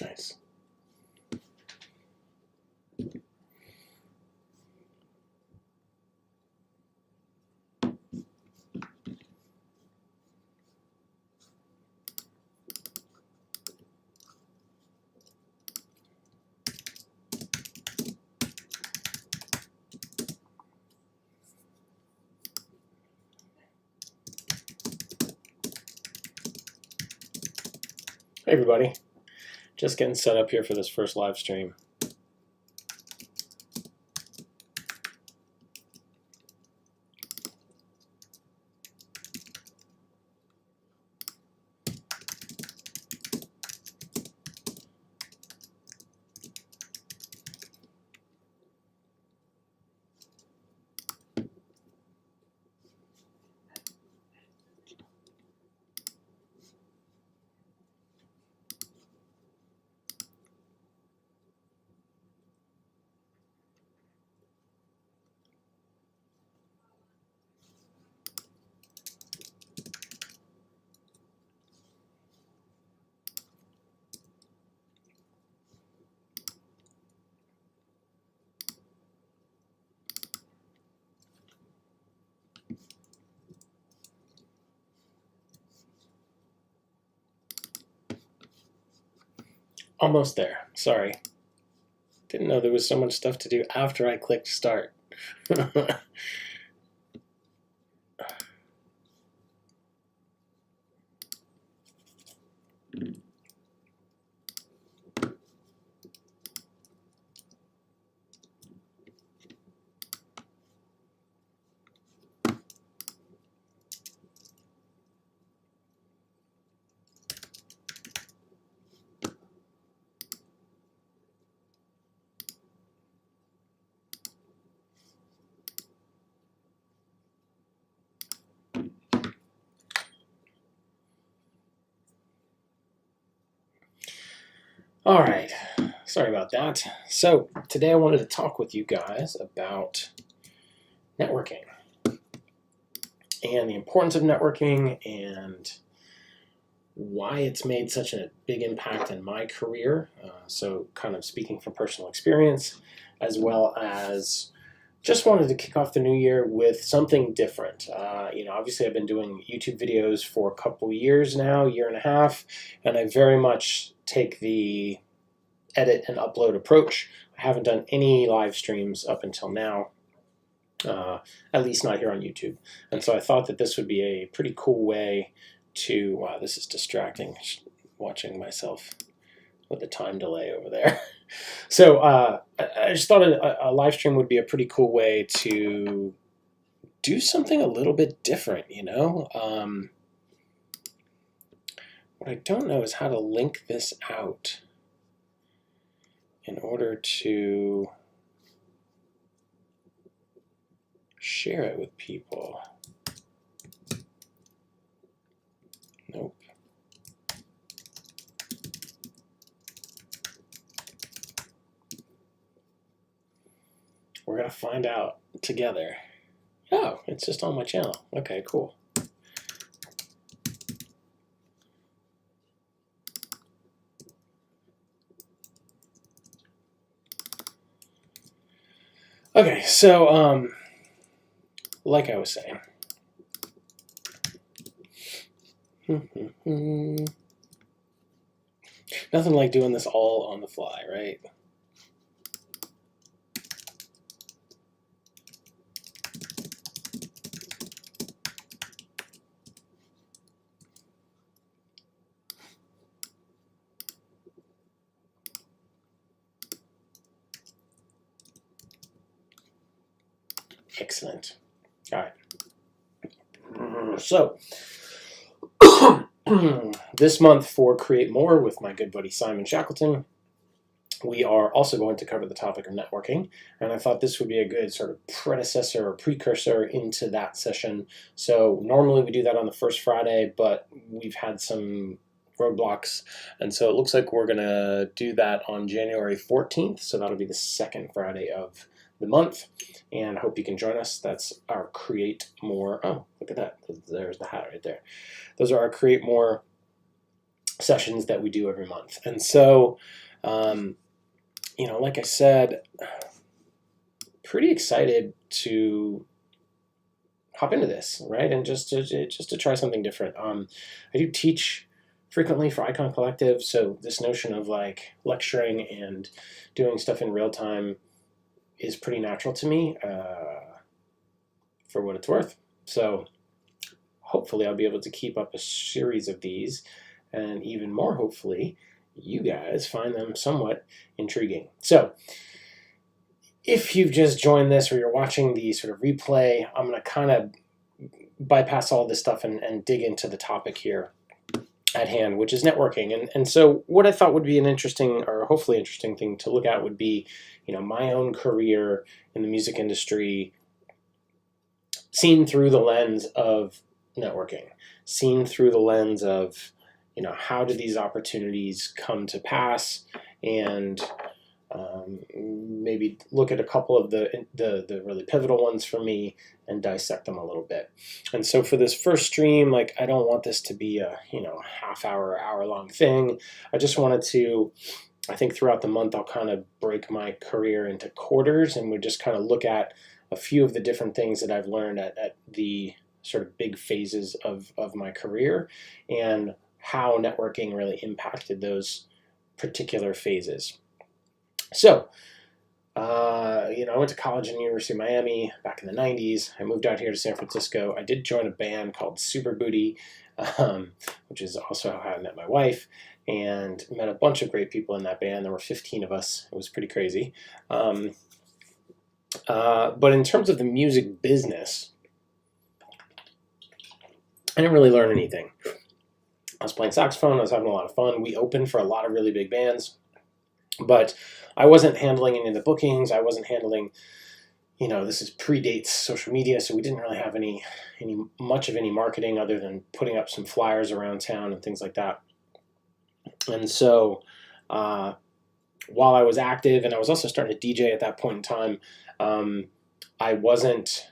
Nice. Hey everybody, just getting set up here for this first live stream. Almost there. Sorry. Didn't know there was so much stuff to do after I clicked start. All right, sorry about that. So today I wanted to talk with you guys about networking and the importance of networking and why it's made such a big impact in my career. So kind of speaking from personal experience, as well as just wanted to kick off the new year with something different. Obviously I've been doing YouTube videos for a couple years now, year and a half, and I very much take the edit and upload approach. I haven't done any live streams up until now, at least not here on YouTube. And so I thought that this would be a pretty cool way to, wow, this is distracting, watching myself with the time delay over there. So I just thought a live stream would be a pretty cool way to do something a little bit different, What I don't know is how to link this out in order to share it with people. Nope. We're going to find out together. Oh, it's just on my channel. Okay, cool. Okay, so like I was saying, nothing like doing this all on the fly, right? Excellent. All right. So this month for Create More with my good buddy Simon Shackleton, we are also going to cover the topic of networking, and I thought this would be a good sort of predecessor or precursor into that session. So normally we do that on the first Friday, but we've had some roadblocks, and so it looks like we're going to do that on January 14th, so that'll be the second Friday of the month, and I hope you can join us. That's our Create More. Oh, look at that. There's the hat right there. Those are our Create More sessions that we do every month. And so, like I said, pretty excited to hop into this, right? And just to try something different. I do teach frequently for Icon Collective, so this notion of like lecturing and doing stuff in real time is pretty natural to me, for what it's worth. So hopefully I'll be able to keep up a series of these, and even more hopefully you guys find them somewhat intriguing. So if you've just joined this or you're watching the sort of replay, I'm going to kind of bypass all this stuff and dig into the topic here at hand, which is networking. And so what I thought would be an interesting, or hopefully interesting thing to look at would be, my own career in the music industry seen through the lens of networking, seen through the lens of, how do these opportunities come to pass, and maybe look at a couple of the really pivotal ones for me and dissect them a little bit. And so for this first stream, I don't want this to be a hour long thing. I just wanted to, I think throughout the month I'll kind of break my career into quarters, and we just kind of look at a few of the different things that I've learned at the sort of big phases of my career, and how networking really impacted those particular phases. So, I went to college in the University of Miami back in the 90s. I moved out here to San Francisco. I did join a band called Super Booty, which is also how I met my wife, and met a bunch of great people in that band. There were 15 of us. It was pretty crazy. But in terms of the music business, I didn't really learn anything. I was playing saxophone. I was having a lot of fun. We opened for a lot of really big bands, but I wasn't handling any of the bookings. I wasn't handling, this predates social media, so we didn't really have much of any marketing other than putting up some flyers around town and things like that. And so while I was active, and I was also starting to DJ at that point in time, I wasn't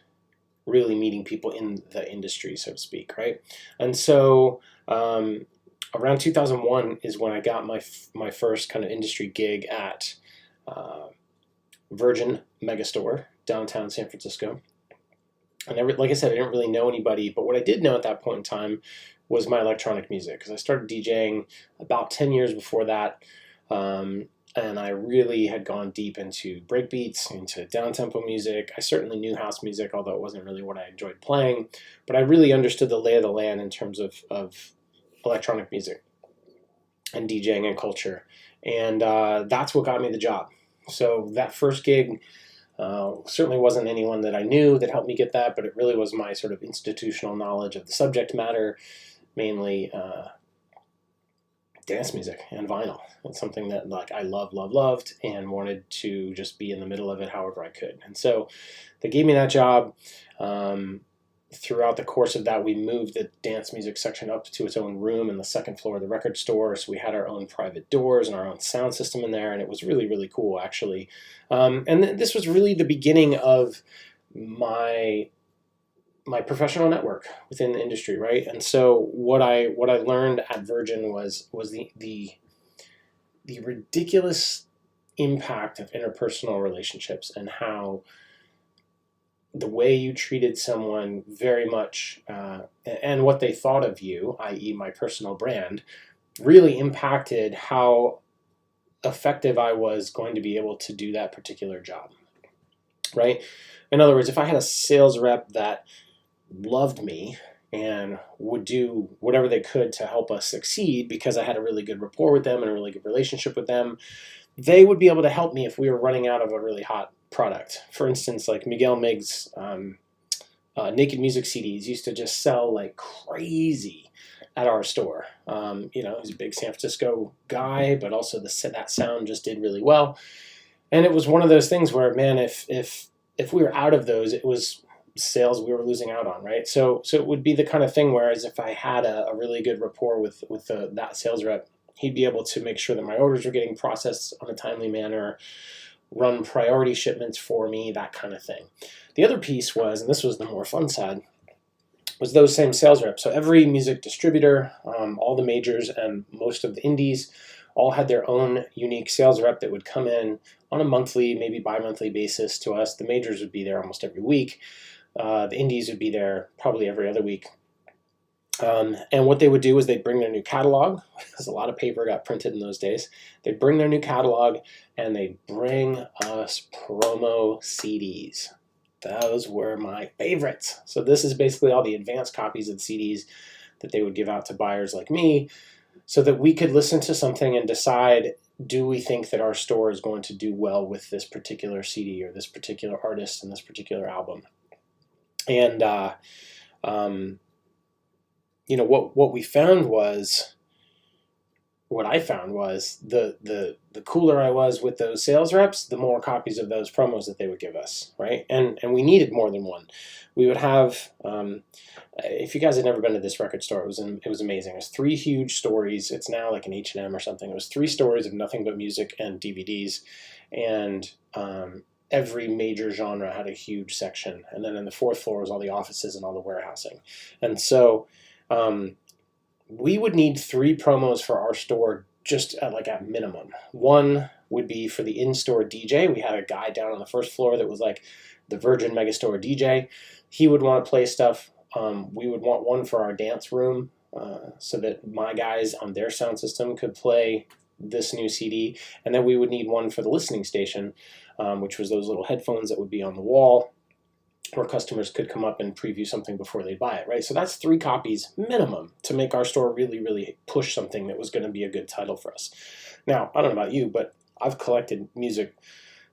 really meeting people in the industry, so to speak, right? And so around 2001 is when I got my first kind of industry gig at Virgin Megastore, downtown San Francisco. And like I said, I didn't really know anybody, but what I did know at that point in time was my electronic music, because I started DJing about 10 years before that, and I really had gone deep into breakbeats, into downtempo music. I certainly knew house music, although it wasn't really what I enjoyed playing, but I really understood the lay of the land in terms of electronic music and DJing and culture, and that's what got me the job. So that first gig certainly wasn't anyone that I knew that helped me get that, but it really was my sort of institutional knowledge of the subject matter, mainly dance music and vinyl. It's something that I loved, and wanted to just be in the middle of it however I could. And so they gave me that job. Throughout the course of that, we moved the dance music section up to its own room in the second floor of the record store. So we had our own private doors and our own sound system in there, and it was really, really cool, actually. And this was really the beginning of my professional network within the industry, right? And so what I learned at Virgin was the ridiculous impact of interpersonal relationships, and how the way you treated someone very much, and what they thought of you, i.e. my personal brand, really impacted how effective I was going to be able to do that particular job, right? In other words, if I had a sales rep that loved me and would do whatever they could to help us succeed because I had a really good rapport with them and a really good relationship with them, they would be able to help me if we were running out of a really hot product. For instance, like Miguel Mig's Naked Music CDs used to just sell like crazy at our store. He's a big San Francisco guy, but also that sound just did really well. And it was one of those things where, man, if we were out of those, it was sales we were losing out on, right? So it would be the kind of thing, whereas if I had a really good rapport with that sales rep, he'd be able to make sure that my orders were getting processed on a timely manner, run priority shipments for me, that kind of thing. The other piece was, and this was the more fun side, was those same sales reps. So every music distributor, all the majors and most of the indies, all had their own unique sales rep that would come in on a monthly, maybe bi-monthly basis to us. The majors would be there almost every week. The indies would be there probably every other week. And what they would do is they'd bring their new catalog, because a lot of paper got printed in those days. They'd bring their new catalog and they'd bring us promo CDs. Those were my favorites. So this is basically all the advanced copies of the CDs that they would give out to buyers like me, so that we could listen to something and decide, do we think that our store is going to do well with this particular CD or this particular artist and this particular album? And you know, what we found was, what I found was the cooler I was with those sales reps, the more copies of those promos that they would give us, right? And we needed more than one. We would have, if you guys had never been to this record store, it was amazing. It was 3 huge stories. It's now like an H&M or something. It was 3 stories of nothing but music and DVDs, and every major genre had a huge section. And then in the 4th floor was all the offices and all the warehousing. And so we would need 3 promos for our store, just at minimum. One would be for the in-store DJ. We had a guy down on the 1st floor that was like the Virgin Megastore DJ. He would want to play stuff. We would want one for our dance room, so that my guys on their sound system could play this new CD. And then we would need one for the listening station, which was those little headphones that would be on the wall, where customers could come up and preview something before they buy it, right? So that's 3 copies minimum to make our store really, really push something that was going to be a good title for us. Now, I don't know about you, but I've collected music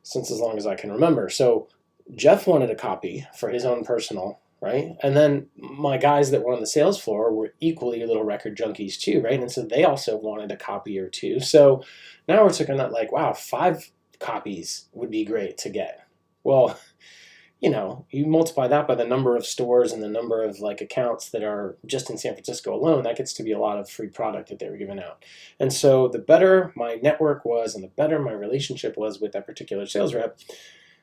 since as long as I can remember. So Jeff wanted a copy for his own personal, right? And then my guys that were on the sales floor were equally little record junkies too, right? And so they also wanted a copy or 2. So now we're looking at like, wow, 5 copies would be great to get. Well, you know, you multiply that by the number of stores and the number of like accounts that are just in San Francisco alone, that gets to be a lot of free product that they were giving out. And so the better my network was and the better my relationship was with that particular sales rep,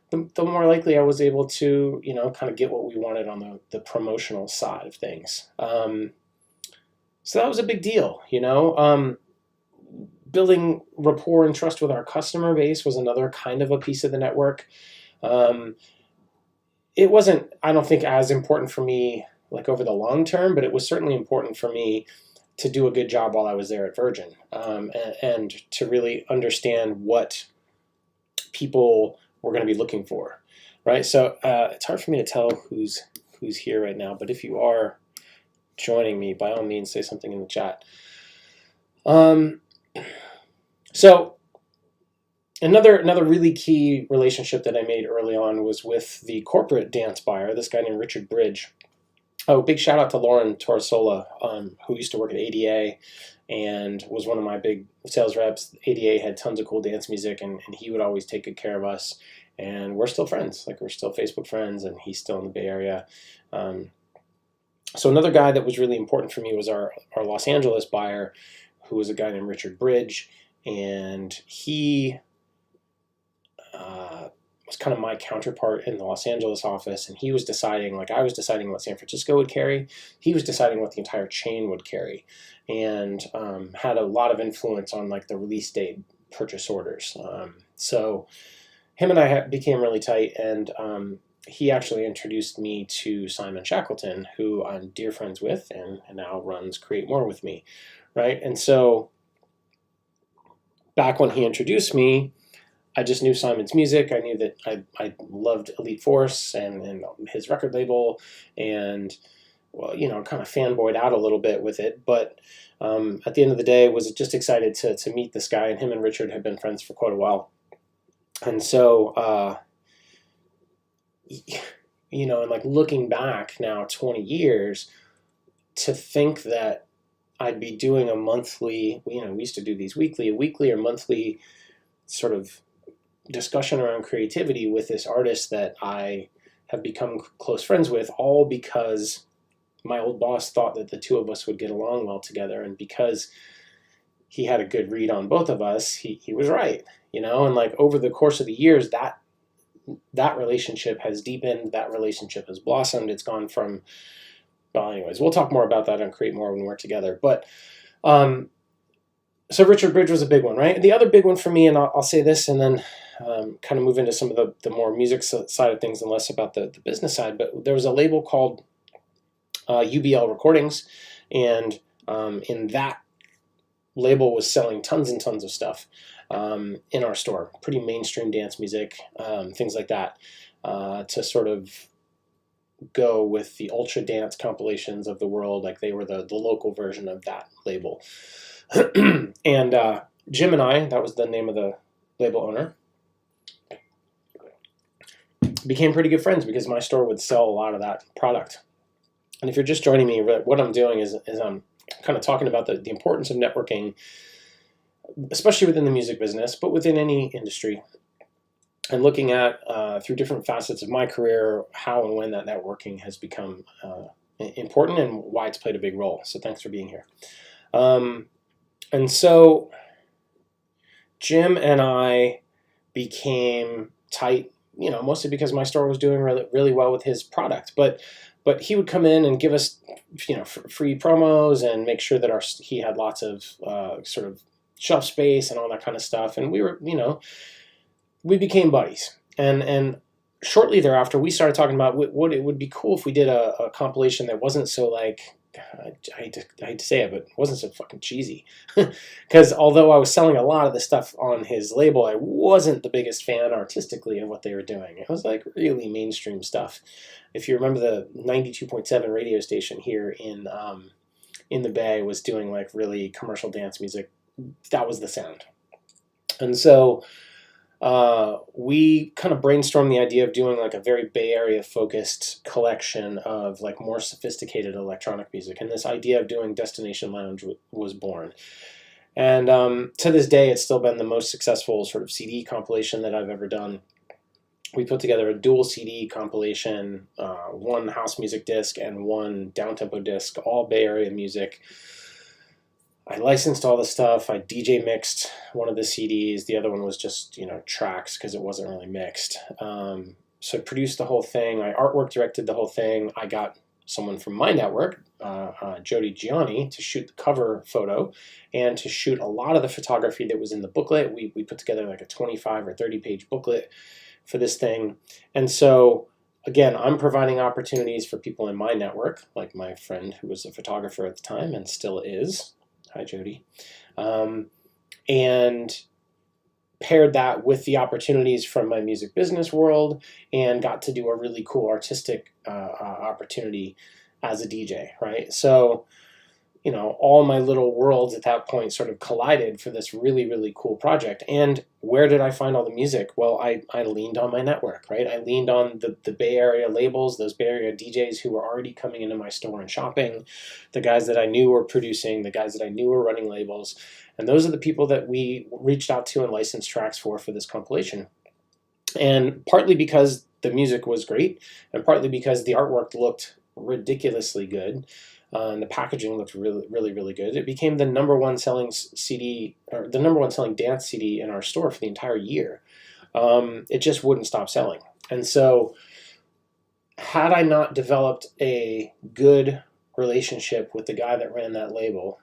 the more likely I was able to, you know, kind of get what we wanted on the promotional side of things. So that was a big deal, you know. Building rapport and trust with our customer base was another kind of a piece of the network. It wasn't, I don't think, as important for me like over the long term, but it was certainly important for me to do a good job while I was there at Virgin, and to really understand what people were going to be looking for, right? So it's hard for me to tell who's here right now, but if you are joining me, by all means, say something in the chat. So another really key relationship that I made early on was with the corporate dance buyer, this guy named Richard Bridge. Oh, big shout out to Lauren Torresola, who used to work at ADA and was one of my big sales reps. ADA had tons of cool dance music, and he would always take good care of us. And we're still friends. Like, we're still Facebook friends, and he's still in the Bay Area. So another guy that was really important for me was our Los Angeles buyer, who was a guy named Richard Bridge. And he was kind of my counterpart in the Los Angeles office, and he was deciding, like I was deciding what San Francisco would carry, he was deciding what the entire chain would carry, and had a lot of influence on like the release date purchase orders. So him and I became really tight, and he actually introduced me to Simon Shackleton, who I'm dear friends with and now runs Create More with me, right? And so back when he introduced me, I just knew Simon's music. I knew that I loved Elite Force and his record label, and, well, you know, kind of fanboyed out a little bit with it. But at the end of the day, was just excited to meet this guy, and him and Richard had been friends for quite a while. And so, you know, and like looking back now 20 years, to think that I'd be doing a monthly, you know, we used to do these a weekly or monthly sort of discussion around creativity with this artist that I have become close friends with, all because my old boss thought that the 2 of us would get along well together, and because he had a good read on both of us, he was right, you know. And like over the course of the years, that relationship has deepened, that relationship has blossomed. It's gone from well, anyways, we'll talk more about that and create more when we're together. But so Richard Bridge was a big one, right? The other big one for me, and I'll say this and then kind of move into some of the more music side of things and less about the business side, but there was a label called UBL Recordings, and in that label was selling tons and tons of stuff in our store, pretty mainstream dance music, things like that, to sort of go with the ultra dance compilations of the world, like they were the local version of that label. And Jim and I, that was the name of the label owner, became pretty good friends because my store would sell a lot of that product. And if you're just joining me, what I'm doing is I'm kind of talking about the importance of networking, especially within the music business, but within any industry, and looking at, through different facets of my career, how and when that networking has become important and why it's played a big role. So thanks for being here. And so Jim and I became tight, you know, mostly because my store was doing really, really well with his product. But he would come in and give us, you know, free promos and make sure that he had lots of sort of shelf space and all that kind of stuff. And we were, you know, we became buddies. And shortly thereafter, we started talking about what it would be cool if we did a compilation that wasn't so like, I hate to say it, but it wasn't so fucking cheesy. Because although I was selling a lot of the stuff on his label, I wasn't the biggest fan artistically of what they were doing. It was like really mainstream stuff. If you remember, the 92.7 radio station here in the Bay was doing like really commercial dance music. That was the sound. And so we kind of brainstormed the idea of doing like a very Bay Area focused collection of like more sophisticated electronic music, and this idea of doing Destination Lounge was born. And to this day, it's still been the most successful sort of CD compilation that I've ever done. We put together a dual CD compilation, one house music disc and one downtempo disc, all Bay Area music. I licensed all the stuff. I DJ mixed one of the CDs. The other one was just, you know, tracks because it wasn't really mixed. So I produced the whole thing. I artwork directed the whole thing. I got someone from my network, Jody Gianni, to shoot the cover photo and to shoot a lot of the photography that was in the booklet. We put together like a 25 or 30 page booklet for this thing. And so, again, I'm providing opportunities for people in my network, like my friend who was a photographer at the time and still is. Hi, Jody. And paired that with the opportunities from my music business world and got to do a really cool artistic opportunity as a DJ, right? So, you know, all my little worlds at that point sort of collided for this really, really cool project. And where did I find all the music? Well, I leaned on my network, right? I leaned on the Bay Area labels, those Bay Area DJs who were already coming into my store and shopping, the guys that I knew were producing, the guys that I knew were running labels. And those are the people that we reached out to and licensed tracks for this compilation. And partly because the music was great, and partly because the artwork looked ridiculously good, and the packaging looked really, really, really good. It became the #1 selling CD, or the #1 selling dance CD in our store for the entire year. It just wouldn't stop selling. And so, had I not developed a good relationship with the guy that ran that label,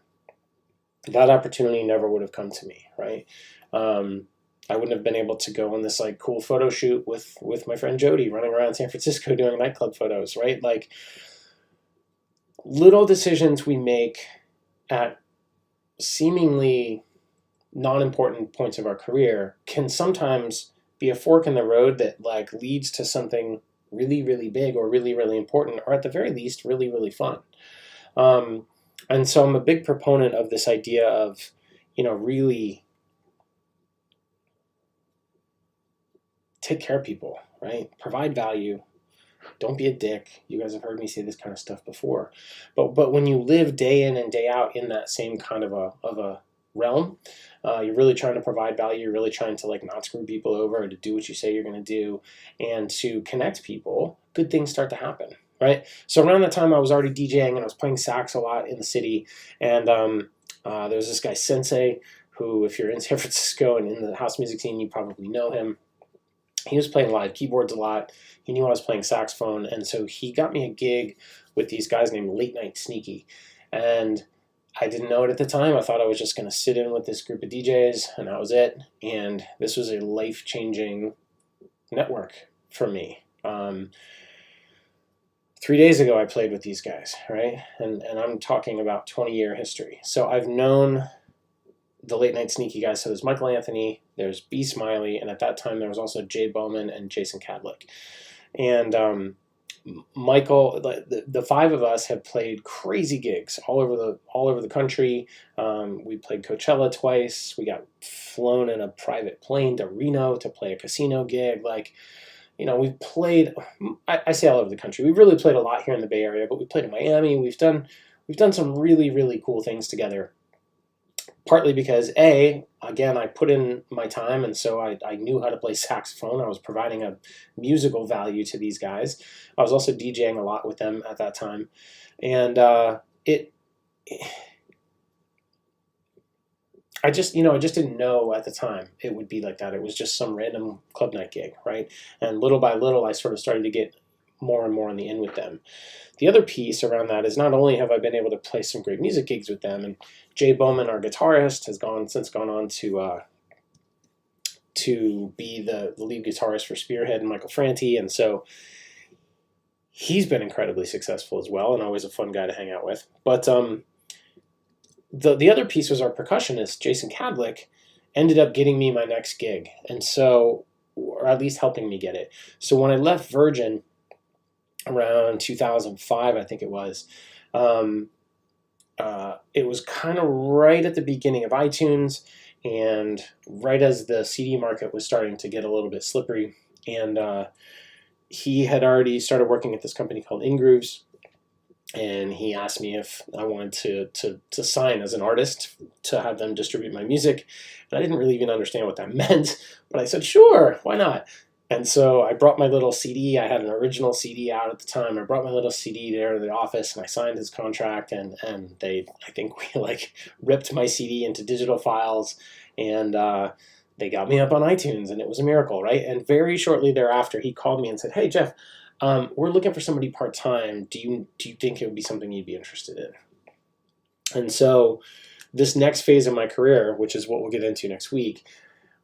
that opportunity never would have come to me, right? I wouldn't have been able to go on this like cool photo shoot with my friend Jody running around San Francisco doing nightclub photos, right? Like, little decisions we make at seemingly non-important points of our career can sometimes be a fork in the road that like leads to something really, really big or really, really important, or at the very least, really, really fun. And so I'm a big proponent of this idea of, you know, really take care of people, right? Provide value. Don't be a dick. You guys have heard me say this kind of stuff before. But when you live day in and day out in that same kind of a realm, you're really trying to provide value. You're really trying to like not screw people over and to do what you say you're going to do and to connect people, good things start to happen, right? So around that time I was already DJing and I was playing sax a lot in the city. And there was this guy Sensei who, if you're in San Francisco and in the house music scene, you probably know him. he was playing live keyboards a lot. He knew I was playing saxophone, and so he got me a gig with these guys named Late Night Sneaky. And I didn't know it at the time. I thought I was just going to sit in with this group of DJs, and that was it. And this was a life-changing network for me. 3 days ago, I played with these guys, right? And I'm talking about 20-year history. So I've known the Late Night Sneaky guys. So there's Michael Anthony, there's B. Smiley, and at that time there was also Jay Bowman and Jason Cadlick. And Michael, the five of us have played crazy gigs all over the country. We played Coachella twice. We got flown in a private plane to Reno to play a casino gig. Like, you know, we've played. I say all over the country. We've really played a lot here in the Bay Area, but we played in Miami. We've done some really cool things together. Partly because again, I put in my time, and so I knew how to play saxophone. I was providing a musical value to these guys. I was also DJing a lot with them at that time, and I just didn't know at the time it would be like that. It was just some random club night gig, right? And little by little, I sort of started to get more and more on the in with them. The other piece around that is not only have I been able to play some great music gigs with them, and Jay Bowman, our guitarist, has since gone on to be the lead guitarist for Spearhead and Michael Franti, and so he's been incredibly successful as well, and always a fun guy to hang out with. But the other piece was our percussionist, Jason Cadlick, ended up getting me my next gig, and so, or at least helping me get it. So when I left Virgin around 2005, I think it was kind of right at the beginning of iTunes, and right as the CD market was starting to get a little bit slippery. And he had already started working at this company called InGrooves, and he asked me if I wanted to sign as an artist to have them distribute my music. And I didn't really even understand what that meant, but I said, sure, why not? And so I brought my little CD. I had an original CD out at the time. I brought my little CD there to the office, and I signed his contract. And I think we like ripped my CD into digital files, and they got me up on iTunes, and it was a miracle, right? And very shortly thereafter, he called me and said, "Hey, Jeff, we're looking for somebody part-time. Do you think it would be something you'd be interested in?" And so this next phase of my career, which is what we'll get into next week,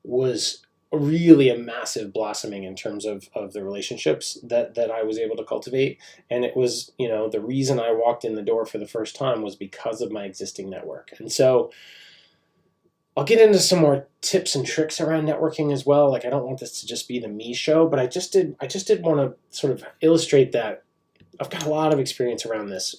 was really a massive blossoming in terms of the relationships that I was able to cultivate. And it was, the reason I walked in the door for the first time was because of my existing network. And so I'll get into some more tips and tricks around networking as well. Like, I don't want this to just be the me show, but I just did want to sort of illustrate that I've got a lot of experience around this,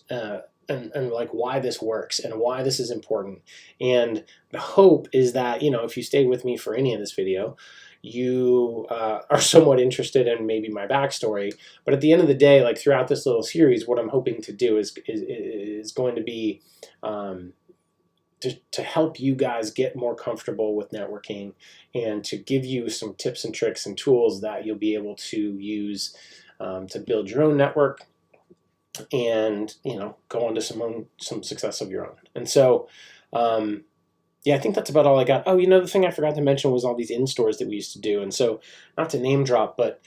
and like why this works and why this is important. And the hope is that, if you stay with me for any of this video, you are somewhat interested in maybe my backstory. But at the end of the day, like throughout this little series, what I'm hoping to do is going to be to help you guys get more comfortable with networking, and to give you some tips and tricks and tools that you'll be able to use to build your own network, and go on to some success of your own. And so I think that's about all I got. Oh, the thing I forgot to mention was all these in-stores that we used to do. And so, not to name drop, but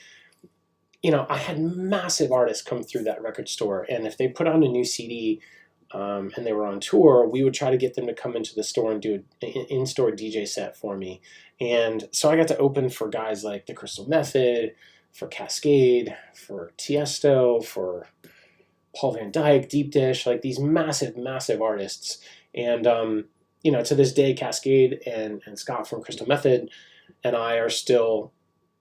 I had massive artists come through that record store, and if they put on a new CD and they were on tour, we would try to get them to come into the store and do an in-store DJ set for me. And so I got to open for guys like The Crystal Method, for Cascade, for Tiesto, for Paul Van Dyke, Deep Dish, like these massive artists. And to this day, Cascade and Scott from Crystal Method and I are still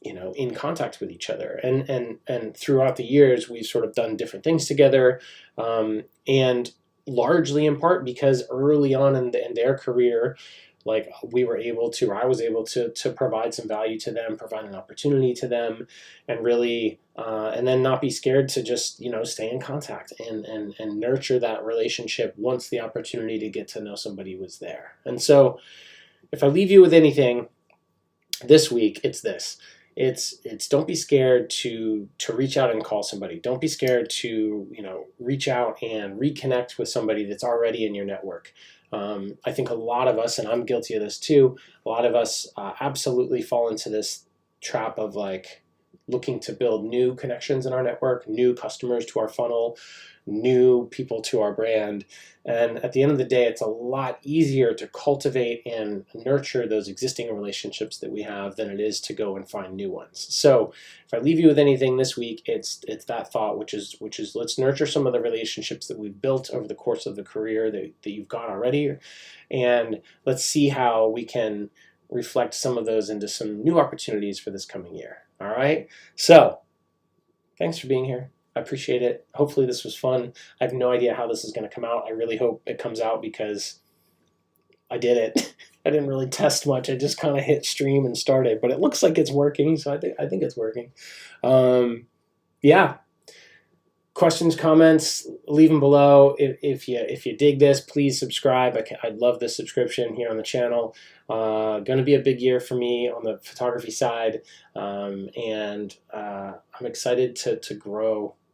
in contact with each other, and throughout the years we've sort of done different things together, and largely in part because early on in their career, like I was able to provide some value to them, provide an opportunity to them, and really, and then not be scared to just, stay in contact and nurture that relationship once the opportunity to get to know somebody was there. And so if I leave you with anything this week, it's this. It's don't be scared to reach out and call somebody. Don't be scared to, reach out and reconnect with somebody that's already in your network. I think a lot of us, and I'm guilty of this too, a lot of us absolutely fall into this trap of like, looking to build new connections in our network, new customers to our funnel, new people to our brand. And at the end of the day, it's a lot easier to cultivate and nurture those existing relationships that we have than it is to go and find new ones. So if I leave you with anything this week, it's that thought, which is let's nurture some of the relationships that we've built over the course of the career that you've got already, and let's see how we can reflect some of those into some new opportunities for this coming year. All right, so thanks for being here. I appreciate it. Hopefully this was fun. I have no idea how this is going to come out. I really hope it comes out because I did it. I didn't really test much. I just kind of hit stream and started, but it looks like it's working, so I think it's working. Yeah. Questions, comments, leave them below. If you dig this, please subscribe. I'd love this subscription here on the channel. Going to be a big year for me on the photography side, and I'm excited to grow